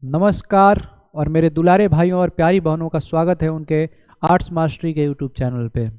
नमस्कार और मेरे दुलारे भाइयों और प्यारी बहनों का स्वागत है उनके आर्ट्स मास्टरी के यूट्यूब चैनल पे।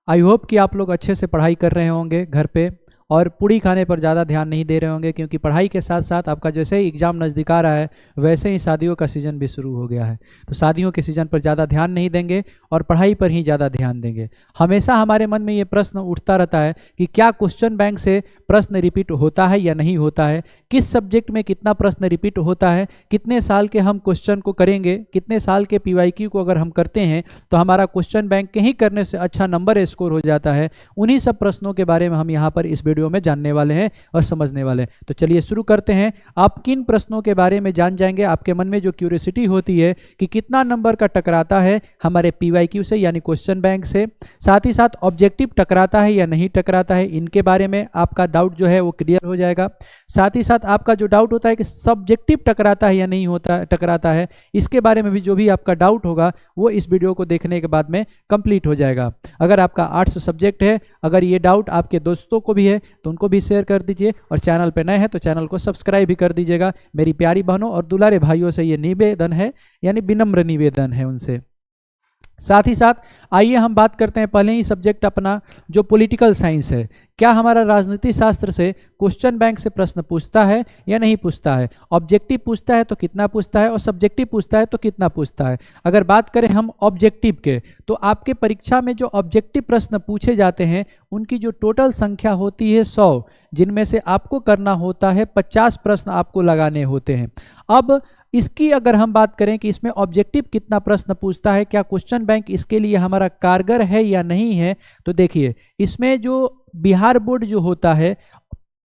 आई होप कि आप लोग अच्छे से पढ़ाई कर रहे होंगे घर पे और पूड़ी खाने पर ज़्यादा ध्यान नहीं दे रहे होंगे, क्योंकि पढ़ाई के साथ साथ आपका जैसे ही एग्ज़ाम नज़दीक आ रहा है वैसे ही शादियों का सीज़न भी शुरू हो गया है। तो शादियों के सीज़न पर ज़्यादा ध्यान नहीं देंगे और पढ़ाई पर ही ज़्यादा ध्यान देंगे। हमेशा हमारे मन में ये प्रश्न उठता रहता है कि क्या क्वेश्चन बैंक से प्रश्न रिपीट होता है या नहीं होता है, किस सब्जेक्ट में कितना प्रश्न रिपीट होता है, कितने साल के हम क्वेश्चन को करेंगे, कितने साल के PYQ को अगर हम करते हैं तो हमारा क्वेश्चन बैंक के ही करने से अच्छा नंबर स्कोर हो जाता है। उन्हीं सब प्रश्नों के बारे में हम यहाँ पर इस वीडियो में जानने वाले हैं और समझने वाले हैं। तो चलिए शुरू करते हैं। आप किन प्रश्नों के बारे में जान जाएंगे, आपके मन में जो क्यूरियोसिटी होती है कि कितना नंबर का टकराता है हमारे PYQ से यानी क्वेश्चन बैंक से, साथ ही साथ ऑब्जेक्टिव टकराता है या नहीं टकराता है, इनके बारे में आपका डाउट जो है वो क्लियर हो जाएगा। साथ ही साथ आपका जो डाउट होता है कि सब्जेक्टिव टकराता है या नहीं होता टकराता है, इसके बारे में भी जो भी आपका डाउट होगा वो इस वीडियो को देखने के बाद में कंप्लीट हो जाएगा। अगर आपका आर्ट्स सब्जेक्ट है, अगर ये डाउट आपके दोस्तों को भी है तो उनको भी शेयर कर दीजिए और चैनल पे नए हैं तो चैनल को सब्सक्राइब भी कर दीजिएगा। मेरी प्यारी बहनों और दुलारे भाइयों से ये निवेदन है, यानी विनम्र निवेदन है उनसे। साथ ही साथ आइए हम बात करते हैं पहले ही सब्जेक्ट अपना जो पॉलिटिकल साइंस है। क्या हमारा राजनीति शास्त्र से क्वेश्चन बैंक से प्रश्न पूछता है या नहीं पूछता है, ऑब्जेक्टिव पूछता है तो कितना पूछता है और सब्जेक्टिव पूछता है तो कितना पूछता है। अगर बात करें हम ऑब्जेक्टिव के, तो आपके परीक्षा में जो ऑब्जेक्टिव प्रश्न पूछे जाते हैं उनकी जो टोटल संख्या होती है 100, जिनमें से आपको करना होता है 50 प्रश्न आपको लगाने होते हैं। अब इसकी अगर हम बात करें कि इसमें ऑब्जेक्टिव कितना प्रश्न पूछता है, क्या क्वेश्चन बैंक इसके लिए हमारा कारगर है या नहीं है, तो देखिए इसमें जो बिहार बोर्ड जो होता है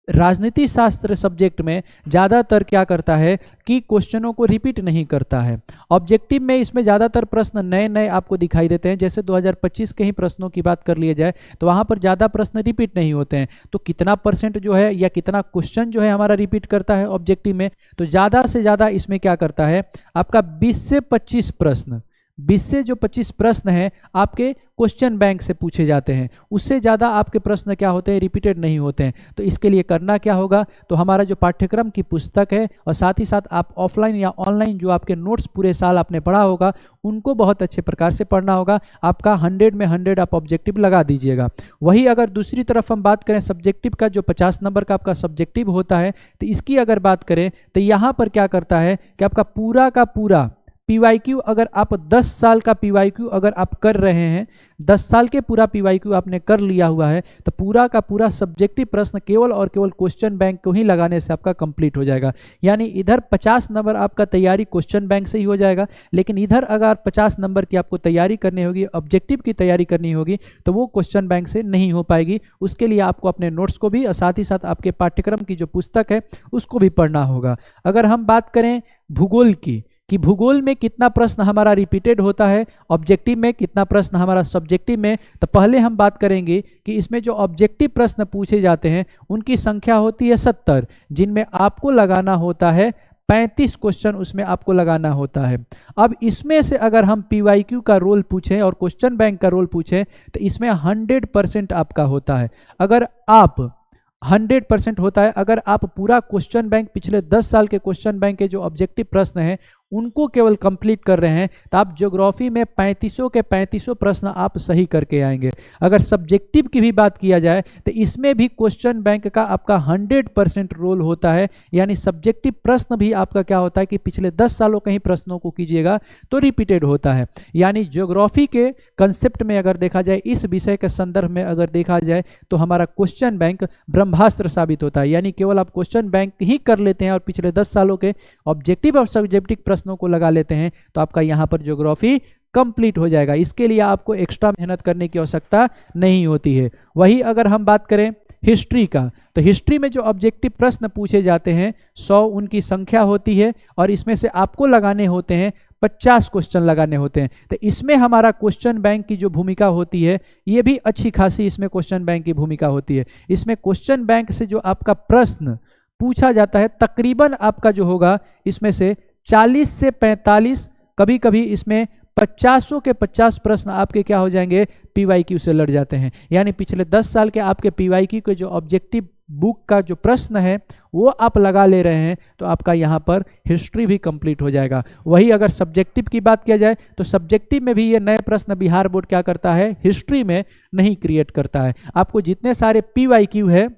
राजनीति शास्त्र सब्जेक्ट में ज़्यादातर क्या करता है कि क्वेश्चनों को रिपीट नहीं करता है। ऑब्जेक्टिव में इसमें ज़्यादातर प्रश्न नए नए आपको दिखाई देते हैं। जैसे 2025 के ही प्रश्नों की बात कर लिया जाए तो वहाँ पर ज़्यादा प्रश्न रिपीट नहीं होते हैं। तो कितना % जो है या कितना क्वेश्चन जो है हमारा रिपीट करता है ऑब्जेक्टिव में, तो ज़्यादा से ज़्यादा इसमें क्या करता है आपका 20 से 25 प्रश्न, 20 से जो 25 प्रश्न हैं आपके क्वेश्चन बैंक से पूछे जाते हैं। उससे ज़्यादा आपके प्रश्न क्या होते हैं, रिपीटेड नहीं होते हैं। तो इसके लिए करना क्या होगा, तो हमारा जो पाठ्यक्रम की पुस्तक है और साथ ही साथ आप ऑफलाइन या ऑनलाइन जो आपके नोट्स पूरे साल आपने पढ़ा होगा उनको बहुत अच्छे प्रकार से पढ़ना होगा। आपका 100 में 100 आप ऑब्जेक्टिव लगा दीजिएगा। वही अगर दूसरी तरफ हम बात करें सब्जेक्टिव का, जो 50 नंबर का आपका सब्जेक्टिव होता है, तो इसकी अगर बात करें तो यहाँ पर क्या करता है कि आपका पूरा का पूरा PYQ, अगर आप 10 साल का PYQ अगर आप कर रहे हैं, 10 साल के पूरा PYQ आपने कर लिया हुआ है, तो पूरा का पूरा सब्जेक्टिव प्रश्न केवल और केवल क्वेश्चन बैंक को ही लगाने से आपका कंप्लीट हो जाएगा। यानी इधर 50 नंबर आपका तैयारी क्वेश्चन बैंक से ही हो जाएगा, लेकिन इधर अगर 50 नंबर की आपको तैयारी करनी होगी, ऑब्जेक्टिव की तैयारी करनी होगी, तो वो क्वेश्चन बैंक से नहीं हो पाएगी। उसके लिए आपको अपने नोट्स को भी और साथ ही साथ आपके पाठ्यक्रम की जो पुस्तक है उसको भी पढ़ना होगा। अगर हम बात करें भूगोल की, कि भूगोल में कितना प्रश्न हमारा रिपीटेड होता है, ऑब्जेक्टिव में कितना प्रश्न हमारा सब्जेक्टिव में, तो पहले हम बात करेंगे कि इसमें जो ऑब्जेक्टिव प्रश्न पूछे जाते हैं उनकी संख्या होती है 70, जिनमें आपको लगाना होता है 35 क्वेश्चन उसमें आपको लगाना होता है। अब इसमें से अगर हम PYQ का रोल पूछें और क्वेश्चन बैंक का रोल पूछें तो इसमें 100% आपका होता है। अगर आप 100% होता है, अगर आप पूरा क्वेश्चन बैंक पिछले 10 साल के क्वेश्चन बैंक के जो ऑब्जेक्टिव प्रश्न हैं उनको केवल कंप्लीट कर रहे हैं तो आप ज्योग्राफी में 35 के 35 प्रश्न आप सही करके आएंगे। अगर सब्जेक्टिव की भी बात किया जाए तो इसमें भी क्वेश्चन बैंक का आपका 100% रोल होता है। यानी सब्जेक्टिव प्रश्न भी आपका क्या होता है कि पिछले 10 सालों के ही प्रश्नों को कीजिएगा तो रिपीटेड होता है। यानी ज्योग्राफी के कंसेप्ट में अगर देखा जाए, इस विषय के संदर्भ में अगर देखा जाए तो हमारा क्वेश्चन बैंक ब्रह्मास्त्र साबित होता है। यानी केवल आप क्वेश्चन बैंक ही कर लेते हैं और पिछले 10 सालों के ऑब्जेक्टिव और सब्जेक्टिव प्रश्नों को लगा लेते हैं तो आपका यहां पर ज्योग्राफी कंप्लीट हो जाएगा। इसके लिए आपको एक्स्ट्रा मेहनत करने की आवश्यकता नहीं होती है। वही अगर हम बात करें हिस्ट्री का, तो हिस्ट्री में जो ऑब्जेक्टिव प्रश्न पूछे जाते हैं 100 उनकी संख्या होती है और इसमें से आपको लगाने होते हैं 50 क्वेश्चन लगाने होते हैं। तो इसमें हमारा क्वेश्चन बैंक की जो भूमिका होती है ये भी अच्छी खासी इसमें क्वेश्चन बैंक की भूमिका होती है। इसमें क्वेश्चन बैंक से जो आपका प्रश्न पूछा जाता है तकरीबन आपका जो होगा इसमें से 40 से 45, कभी कभी इसमें 50 के 50 प्रश्न आपके क्या हो जाएंगे PYQ से लड़ जाते हैं। यानी पिछले 10 साल के आपके PYQ के जो ऑब्जेक्टिव बुक का जो प्रश्न है वो आप लगा ले रहे हैं तो आपका यहाँ पर हिस्ट्री भी कंप्लीट हो जाएगा। वही अगर सब्जेक्टिव की बात किया जाए तो सब्जेक्टिव में भी ये नए प्रश्न बिहार बोर्ड क्या करता है, हिस्ट्री में नहीं क्रिएट करता है। आपको जितने सारे PYQ है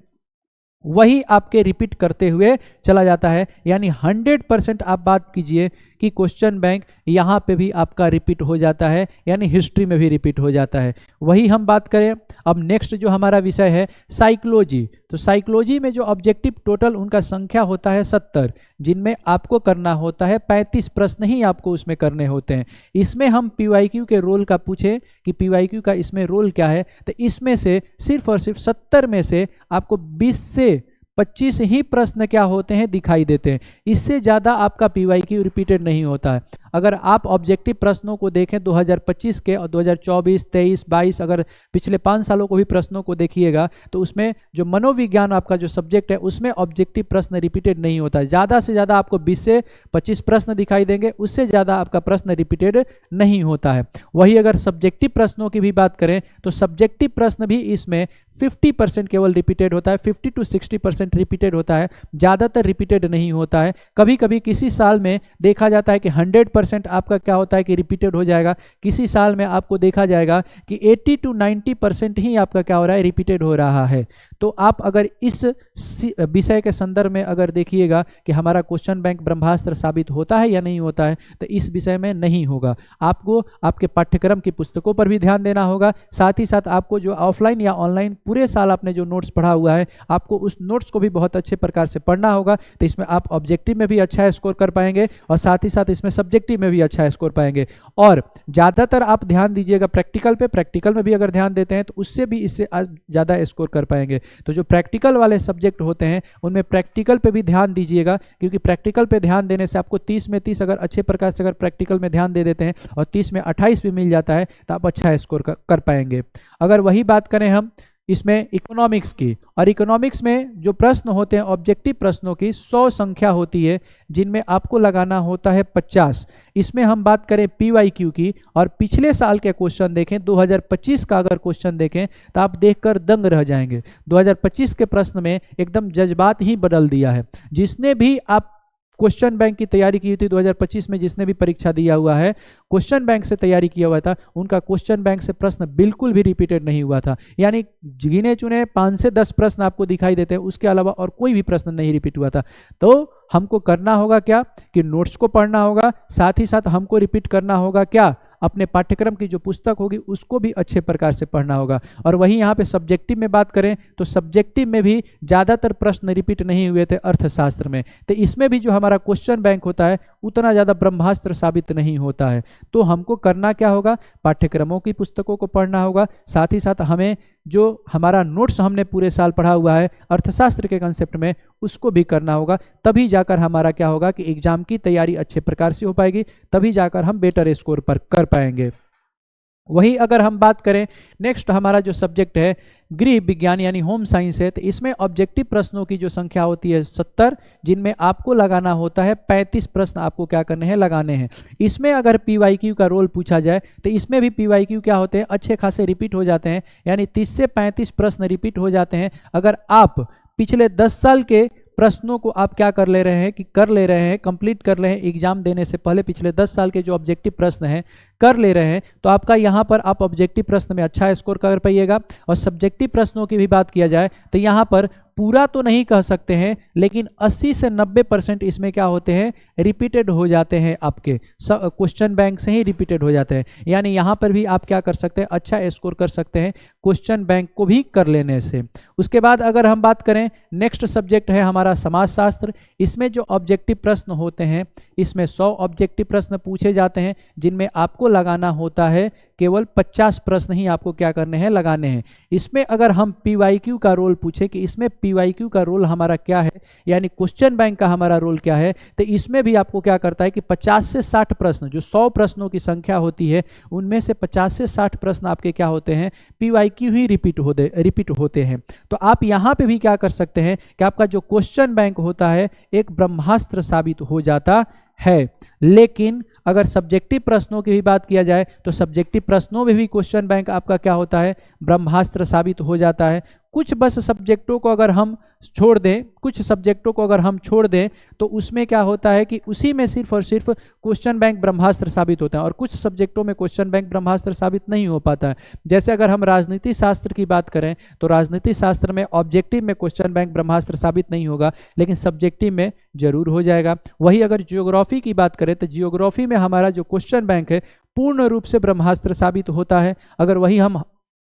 वही आपके रिपीट करते हुए चला जाता है, यानी 100% आप बात कीजिए कि क्वेश्चन बैंक यहाँ पे भी आपका रिपीट हो जाता है, यानी हिस्ट्री में भी रिपीट हो जाता है। वही हम बात करें अब नेक्स्ट जो हमारा विषय है साइकोलॉजी, तो साइकोलॉजी में जो ऑब्जेक्टिव टोटल उनका संख्या होता है 70, जिनमें आपको करना होता है 35 प्रश्न ही आपको उसमें करने होते हैं। इसमें हम PYQ के रोल का पूछे कि PYQ का इसमें रोल क्या है, तो इसमें से सिर्फ और सिर्फ 70 में से आपको 20 से 25 ही प्रश्न क्या होते हैं, दिखाई देते हैं। इससे ज़्यादा आपका PYQ रिपीटेड नहीं होता है। अगर आप ऑब्जेक्टिव प्रश्नों को देखें 2025 के और 2024, 23, 22, अगर पिछले 5 सालों को भी प्रश्नों को देखिएगा तो उसमें जो मनोविज्ञान आपका जो सब्जेक्ट है उसमें ऑब्जेक्टिव प्रश्न रिपीटेड नहीं होता है। ज़्यादा से ज़्यादा आपको 20 से 25 प्रश्न दिखाई देंगे, उससे ज़्यादा आपका प्रश्न रिपीटेड नहीं होता है। वही अगर सब्जेक्टिव प्रश्नों की भी बात करें तो सब्जेक्टिव प्रश्न भी इसमें 50% केवल रिपीटेड होता है, 50 to 60% रिपीटेड होता है, ज़्यादातर रिपीटेड नहीं होता है। कभी कभी किसी साल में देखा जाता है कि 100% आपका क्या होता है कि रिपीटेड हो जाएगा, किसी साल में आपको देखा जाएगा कि 80 to 90% ही आपका क्या हो रहा है, रिपीटेड हो रहा है। तो आप अगर इस विषय के संदर्भ में अगर देखिएगा कि हमारा क्वेश्चन बैंक ब्रह्मास्त्र साबित होता है या नहीं होता है, तो इस विषय में नहीं होगा। आपको आपके पाठ्यक्रम की पुस्तकों पर भी ध्यान देना होगा, साथ ही साथ आपको जो ऑफलाइन या ऑनलाइन पूरे साल आपने जो नोट्स पढ़ा हुआ है आपको उस नोट्स को भी बहुत अच्छे प्रकार से पढ़ना होगा। तो इसमें आप ऑब्जेक्टिव में भी अच्छा स्कोर कर पाएंगे और साथ ही साथ इसमें सब्जेक्टिव में भी अच्छा स्कोर पाएंगे। और ज़्यादातर आप ध्यान दीजिएगा प्रैक्टिकल पे, प्रैक्टिकल में भी अगर ध्यान देते हैं तो उससे भी इससे ज़्यादा स्कोर कर पाएंगे। तो जो प्रैक्टिकल वाले सब्जेक्ट होते हैं उनमें प्रैक्टिकल पे भी ध्यान दीजिएगा, क्योंकि प्रैक्टिकल पे ध्यान देने से आपको 30 में 30 अगर अच्छे प्रकार से अगर प्रैक्टिकल में ध्यान दे देते हैं और 30 में 28 भी मिल जाता है तो आप अच्छा स्कोर कर पाएंगे। अगर वही बात करें हम इसमें इकोनॉमिक्स की, और इकोनॉमिक्स में जो प्रश्न होते हैं ऑब्जेक्टिव प्रश्नों की 100 संख्या होती है, जिनमें आपको लगाना होता है 50। इसमें हम बात करें PYQ की और पिछले साल के क्वेश्चन देखें, 2025 का अगर क्वेश्चन देखें तो आप देखकर दंग रह जाएंगे। 2025 के प्रश्न में एकदम जज्बात ही बदल दिया है। जिसने भी आप क्वेश्चन बैंक की तैयारी की थी 2025 में, जिसने भी परीक्षा दिया हुआ है क्वेश्चन बैंक से तैयारी किया हुआ था, उनका क्वेश्चन बैंक से प्रश्न बिल्कुल भी रिपीटेड नहीं हुआ था। यानी गिने चुने 5 से 10 प्रश्न आपको दिखाई देते हैं, उसके अलावा और कोई भी प्रश्न नहीं रिपीट हुआ था। तो हमको करना होगा क्या कि नोट्स को पढ़ना होगा, साथ ही साथ हमको रिपीट करना होगा क्या, अपने पाठ्यक्रम की जो पुस्तक होगी उसको भी अच्छे प्रकार से पढ़ना होगा। और वहीं यहाँ पे सब्जेक्टिव में बात करें तो सब्जेक्टिव में भी ज़्यादातर प्रश्न रिपीट नहीं हुए थे अर्थशास्त्र में, तो इसमें भी जो हमारा क्वेश्चन बैंक होता है उतना ज़्यादा ब्रह्मास्त्र साबित नहीं होता है। तो हमको करना क्या होगा, पाठ्यक्रमों की पुस्तकों को पढ़ना होगा, साथ ही साथ हमें जो हमारा नोट्स हमने पूरे साल पढ़ा हुआ है अर्थशास्त्र के कंसेप्ट में उसको भी करना होगा। तभी जाकर हमारा क्या होगा कि एग्जाम की तैयारी अच्छे प्रकार से हो पाएगी, तभी जाकर हम बेटर स्कोर पर कर पाएंगे। वही अगर हम बात करें नेक्स्ट हमारा जो सब्जेक्ट है गृह विज्ञान यानी होम साइंस है, तो इसमें ऑब्जेक्टिव प्रश्नों की जो संख्या होती है 70, जिनमें आपको लगाना होता है 35 प्रश्न आपको क्या करने हैं, लगाने हैं। इसमें अगर PYQ का रोल पूछा जाए तो इसमें भी PYQ क्या होते हैं, अच्छे खासे रिपीट हो जाते हैं, यानी 30 से 35 प्रश्न रिपीट हो जाते हैं। अगर आप पिछले 10 साल के प्रश्नों को आप क्या कर ले रहे हैं कि कर ले रहे हैं, कंप्लीट कर रहे हैं, एग्जाम देने से पहले पिछले 10 साल के जो ऑब्जेक्टिव प्रश्न हैं कर ले रहे हैं, तो आपका यहाँ पर आप ऑब्जेक्टिव प्रश्न में अच्छा स्कोर कर पाइएगा। और सब्जेक्टिव प्रश्नों की भी बात किया जाए तो यहाँ पर पूरा तो नहीं कह सकते हैं, लेकिन 80 से 90% इसमें क्या होते हैं, रिपीटेड हो जाते हैं, आपके क्वेश्चन बैंक से ही रिपीटेड हो जाते हैं। यानी यहाँ पर भी आप क्या कर सकते हैं, अच्छा स्कोर कर सकते हैं क्वेश्चन बैंक को भी कर लेने से। उसके बाद अगर हम बात करें नेक्स्ट सब्जेक्ट है हमारा समाजशास्त्र। इसमें जो ऑब्जेक्टिव प्रश्न होते हैं इसमें 100 ऑब्जेक्टिव प्रश्न पूछे जाते हैं, जिनमें आपको लगाना होता है केवल 50 प्रश्न ही आपको क्या करने हैं, लगाने हैं। इसमें अगर हम PYQ का रोल पूछे कि इसमें PYQ का रोल हमारा क्या है, यानी क्वेश्चन बैंक का हमारा रोल क्या है, तो इसमें भी आपको क्या करता है कि 50 से 60 प्रश्न, जो 100 प्रश्नों की संख्या होती है उनमें से 50 से 60 प्रश्न आपके क्या होते हैं, PYQ ही रिपीट होते हैं। तो आप यहाँ पे भी क्या कर सकते हैं कि आपका जो क्वेश्चन बैंक होता है एक ब्रह्मास्त्र साबित हो जाता है। लेकिन अगर सब्जेक्टिव प्रश्नों की भी बात किया जाए तो सब्जेक्टिव प्रश्नों में भी क्वेश्चन बैंक आपका क्या होता है, ब्रह्मास्त्र साबित हो जाता है। कुछ बस सब्जेक्टों को अगर हम छोड़ दें, कुछ सब्जेक्टों को अगर हम छोड़ दें तो उसमें क्या होता है कि उसी में सिर्फ और सिर्फ क्वेश्चन बैंक ब्रह्मास्त्र साबित होता है, और कुछ सब्जेक्टों में क्वेश्चन बैंक ब्रह्मास्त्र साबित नहीं हो पाता है। जैसे अगर हम राजनीति शास्त्र की बात करें तो राजनीति शास्त्र में ऑब्जेक्टिव में क्वेश्चन बैंक ब्रह्मास्त्र साबित नहीं होगा, लेकिन सब्जेक्टिव में जरूर हो जाएगा। वही अगर जियोग्राफी की बात करें तो जियोग्राफी में हमारा जो क्वेश्चन बैंक है पूर्ण रूप से ब्रह्मास्त्र साबित होता है। अगर वही हम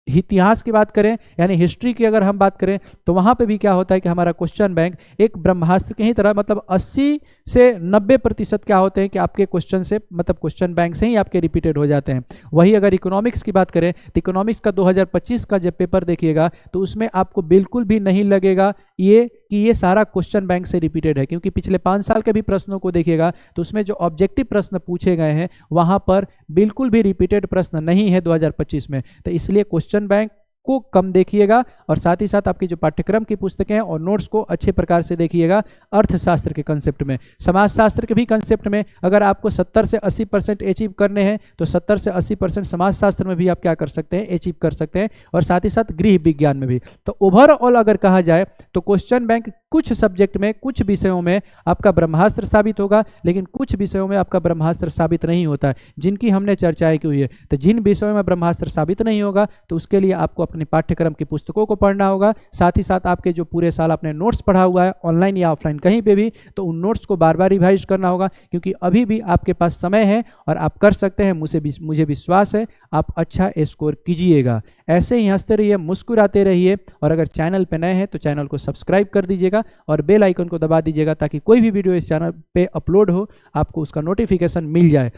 इतिहास की बात करें यानी हिस्ट्री की अगर हम बात करें तो वहां पे भी क्या होता है कि हमारा क्वेश्चन बैंक एक ब्रह्मास्त्र की ही तरह, मतलब 80 से 90% क्या होते हैं कि आपके क्वेश्चन से, मतलब क्वेश्चन बैंक से ही आपके रिपीटेड हो जाते हैं। वही अगर इकोनॉमिक्स की बात करें तो इकोनॉमिक्स का 2025 का जब पेपर देखिएगा तो उसमें आपको बिल्कुल भी नहीं लगेगा ये सारा क्वेश्चन बैंक से रिपीटेड है, क्योंकि पिछले 5 साल के भी प्रश्नों को देखिएगा तो उसमें जो ऑब्जेक्टिव प्रश्न पूछे गए हैं वहां पर बिल्कुल भी रिपीटेड प्रश्न नहीं है 2025 में। तो इसलिए क्वेश्चन बैंक को कम देखिएगा और साथ ही साथ आपकी जो पाठ्यक्रम की पुस्तकें और नोट्स को अच्छे प्रकार से देखिएगा। अर्थशास्त्र के कंसेप्ट में, समाजशास्त्र के भी कंसेप्ट में अगर आपको 70 से 80% अचीव करने हैं तो 70 से 80% समाजशास्त्र में भी आप क्या कर सकते हैं, अचीव कर सकते हैं, और साथ ही साथ गृह विज्ञान में भी। तो ओवरऑल अगर कहा जाए तो क्वेश्चन बैंक कुछ सब्जेक्ट में, कुछ विषयों में आपका ब्रह्मास्त्र साबित होगा, लेकिन कुछ विषयों में आपका ब्रह्मास्त्र साबित नहीं होता है, जिनकी हमने चर्चाएं की हुई है। तो जिन विषयों में ब्रह्मास्त्र साबित नहीं होगा तो उसके लिए आपको अपने पाठ्यक्रम की पुस्तकों को पढ़ना होगा। साथ ही साथ आपके जो पूरे साल आपने नोट्स पढ़ा हुआ है ऑनलाइन या ऑफलाइन कहीं पे भी, तो उन नोट्स को बार बार रिवाइज करना होगा, क्योंकि अभी भी आपके पास समय है और आप कर सकते हैं। मुझे विश्वास है आप अच्छा स्कोर कीजिएगा। ऐसे ही हंसते रहिए, मुस्कुराते रहिए, और अगर चैनल पे नए हैं तो चैनल को सब्सक्राइब कर दीजिएगा और बेल आइकन को दबा दीजिएगा ताकि कोई भी वीडियो इस चैनल पे अपलोड हो आपको उसका नोटिफिकेशन मिल जाए।